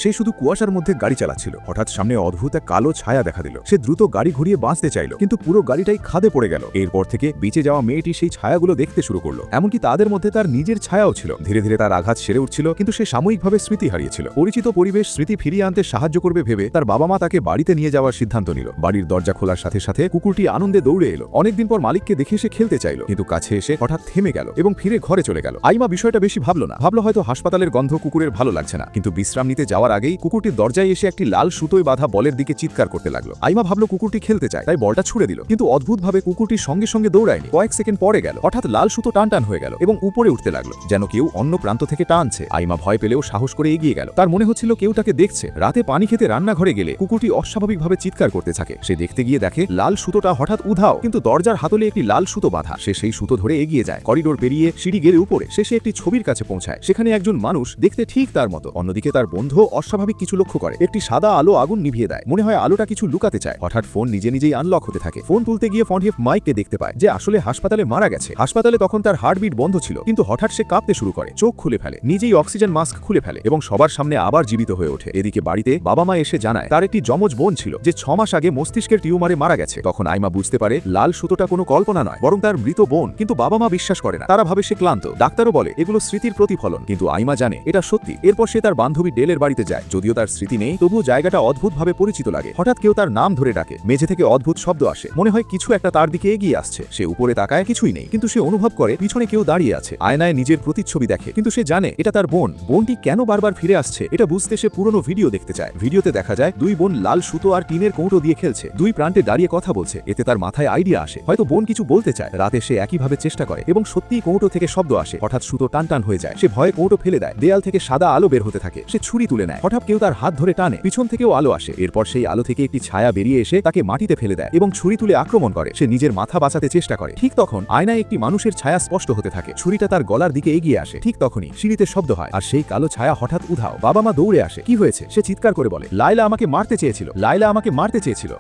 সে শুধু কুয়াশার মধ্যে গাড়ি চালাচ্ছিল। হঠাৎ সামনে অদ্ভুত এক কালো ছায়া দেখা দিল। সে দ্রুত গাড়ি ঘুরিয়ে বাঁচতে চাইল, কিন্তু পুরো গাড়িটাই খাদে পড়ে গেল। এরপর থেকে বেঁচে যাওয়া মেয়েটি সেই ছায়াগুলো দেখতে শুরু করলো। এমনকি তাদের মধ্যে তার নিজের ছায়াও ছিল। ধীরে ধীরে তার আঘাত সেরে উঠছিল, কিন্তু সে সাময়িকভাবে স্মৃতি হারিয়েছিল। পরিচিত পরিবেশ স্মৃতি ফিরিয়ে আনতে সাহায্য করবে ভেবে তার বাবা মা তাকে বাড়িতে নিয়ে যাওয়ার সিদ্ধান্ত নিল। বাড়ির দরজা খোলার সাথে সাথে কুকুরটি আনন্দে দৌড়ে এলো। অনেকদিন পর মালিককে দেখে সে খেলতে চাইল, কিন্তু কাছে এসে হঠাৎ থেমে গেল এবং ফিরে ঘরে চলে গেল। আইমা বিষয়টা বেশি ভাবল না। ভাবলো হয়তো হাসপাতালের গন্ধ কুকুরের ভালো লাগছে না। কিন্তু বিশ্রাম নিতে যাওয়ার আগেই কুকুরটির দরজায় এসে একটি লাল সুতোয় বাঁধা বলের দিকে চিৎকার করতে লাগলো। আইমা ভাবলো কুকুরটি খেলতে চায়, তাই বলটা ছুড়ে দিল। কিন্তু অদ্ভুতভাবে কুকুরটি সঙ্গে সঙ্গে দৌড়ায়নি। কয়েক সেকেন্ড পরে গেল, হঠাৎ লাল সুতো টান টান হয়ে গেল এবং উপরে উঠতে লাগলো, যেন কেউ অন্য প্রান্ত থেকে টানছে। আইমা ভয় পেলেও সাহস করে এগিয়ে গেল। তার মনে হচ্ছিল কেউ তাকে দেখছে। রাতে পানি খেতে রান্নাঘরে গেলে কুকুরটি অস্বাভাবিকভাবে চিৎকার করতে থাকে। সে দেখতে গিয়ে দেখে লাল সুতোটা হঠাৎ উধাও, কিন্তু দরজার হাতলে একটি লাল সুতো বাঁধা। সে সেই সুতো ধরে এগিয়ে যায়, করিডোর পেরিয়ে সিঁড়ি গেলে উপরে। শেষে একটি ছবির কাছে পৌঁছায়। সেখানে একজন মানুষ দেখতে ঠিক তার মতো। অন্যদিকে তার বন্ধু অস্বাভাবিক কিছু লক্ষ্য করে। একটি সাদা আলো আগুন নিভিয়ে দেয়। মনে হয় আলোটা কিছু লুকাতে চায়। হঠাৎ ফোন নিজে নিজেই আনলক হতে থাকে। ফোন তুলতে গিয়ে ফনহিফ মাইককে দেখতে পায়, যে আসলে হাসপাতালে মারা গেছে। হাসপাতালে তখন তার হার্টবিট বন্ধ ছিল, কিন্তু হঠাৎ সে কাঁপতে শুরু করে, চোখ খুলে ফেলে, নিজেই অক্সিজেন মাস্ক খুলে ফেলে এবং সবার সামনে আবার জীবিত হয়ে ওঠে। এদিকে বাড়িতে বাবা মা এসে জানায় তার একটি যমজ বোন ছিল, যে 6 মাস আগে মস্তিষ্কের টিউমারে মারা গেছে। তখন আইমা বুঝতে পারে লাল সুতোটা কোনো কল্পনা নয়, বরং তার মৃত বোন। কিন্তু বাবা মা বিশ্বাস করে না। তারা ভাবে সে ক্লান্ত। ডাক্তারও বলে এগুলো স্মৃতির প্রতিফলন, কিন্তু আইমা জানে এটা সত্যি। এরপর সে তার বান্ধবী ডেলের বাড়িতে যায়। যদিও তার স্মৃতি নেই, তবুও জায়গাটা অদ্ভুতভাবে পরিচিত লাগে। হঠাৎ কেউ তার নাম ধরে ডাকে। মেঝে থেকে অদ্ভুত শব্দ আসে। মনে হয় কিছু একটা তার দিকে এগিয়ে আসছে। সে উপরে তাকায়, কিছুই নেই, কিন্তু সে অনুভব করে পিছনে কেউ দাঁড়িয়ে আছে। আয়নায় নিজের প্রতিচ্ছবি দেখে, কিন্তু সে জানে এটা তার বোন। বোনটি কেন বারবার ফিরে আসছে এটা বুঝতে সে পুরনো ভিডিও দেখতে চায়। ভিডিওতে দেখা যায় দুই বোন লাল সুতো আর টিনের কৌটো দিয়ে খেলছে। দুই প্রান্তে দাঁড়িয়ে কথা বলছে। এতে তার মাথায় আইডিয়া আসে, হয়তো বোন কিছু বলতে চায়। রাতে সে একইভাবে চেষ্টা করে এবং সত্যিই কৌটো থেকে শব্দ আসে। হঠাৎ সুতো টান টান হয়ে যায়। সে ভয়ে কৌটো ফেলে দেয়। দেয়াল থেকে সাদা আলো বের হতে থাকে। সে ছুরি তুলে নেয়। হঠাৎ কেউ তার হাত ধরে টানে। পিছন থেকেও আলো আসে। এরপর সেই আলো থেকে একটি ছায়া বেরিয়ে এসে তাকে মাটিতে ফেলে দেয় এবং ছুরি তুলে আক্রমণ করে। সে নিজের মাথা বাঁচাতে চেষ্টা করে। ঠিক তখন আয়নায় একটি মানুষের ছায়া স্পষ্ট হতে থাকে। ছুরিটা তার গলার দিকে এগিয়ে আসে। ঠিক তখনই সিঁড়িতে শব্দ হয়, আর সেই কালো ছায়া হঠাৎ উধাও। বাবা মা দৌড়ে আসে। কি হয়েছে? সে চিৎকার করে বলে, লাইলা আমাকে মারতে চেয়েছিল, লাইলা আমাকে মারতে চেয়েছিল।